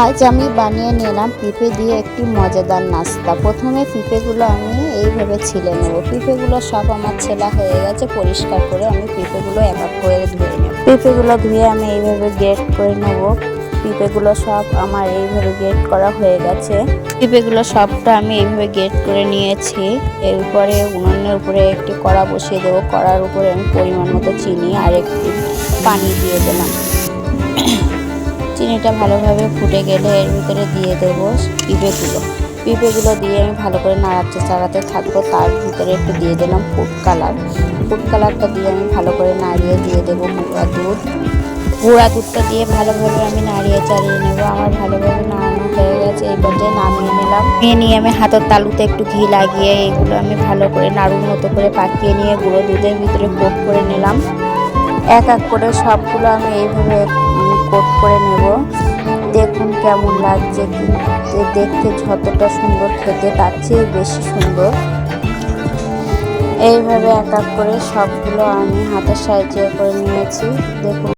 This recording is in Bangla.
আজ আমি বানিয়ে নিলাম পেঁপে দিয়ে একটি মজাদার নাস্তা। প্রথমে পেঁপেগুলো আমি এইভাবে ছিলে নেব। পেঁপেগুলো সব আমার ছেলা হয়ে গেছে, পরিষ্কার করে আমি পেঁপেগুলো এক এক করে ধুয়ে নেব। পেঁপেগুলো ধুয়ে আমি এইভাবে গ্রেট করে নেব। পেঁপেগুলো সব আমার এইভাবে গ্রেট করা হয়ে গেছে। পেঁপেগুলো সবটা আমি এইভাবে গ্রেট করে নিয়েছি। এরপরে উনুনের উপরে একটি কড়া বসিয়ে দেবো। কড়ার উপরে আমি পরিমাণ মতো চিনি আর একটু পানি দিয়ে দিলাম। চিনিটা ভালোভাবে ফুটে গেলে এর ভিতরে দিয়ে দেবো পেঁপেগুলো দিয়ে আমি ভালো করে চাড়াতে থাকবো। তার ভিতরে একটু দিয়ে দিলাম ফুড কালারটা দিয়ে আমি ভালো করে নাড়িয়ে দিয়ে দেবো গুঁড়া দুধটা দিয়ে ভালোভাবে আমি নাড়িয়ে চাড়িয়ে নেবো। আমার ভালোভাবে নাড়ানো হয়ে গেছে। এই পর্যায়ে নামিয়ে নিলাম। নিয়ে আমি হাতের তালুতে একটু ঘি লাগিয়ে এগুলো আমি ভালো করে নাড়ুর মতো করে পাকিয়ে নিয়ে গুঁড়ো দুধের ভিতরে কোট করে নিলাম। এক এক করে সবগুলো আমি এইভাবে কোট করে নেব। দেখুন কেমন লাগছে, দেখতে যতটা সুন্দর খেতে তার চেয়ে বেশি সুন্দর। এইভাবে এক এক করে সবগুলো আমি হাতের সাহায্যে করে নিয়েছি। দেখুন।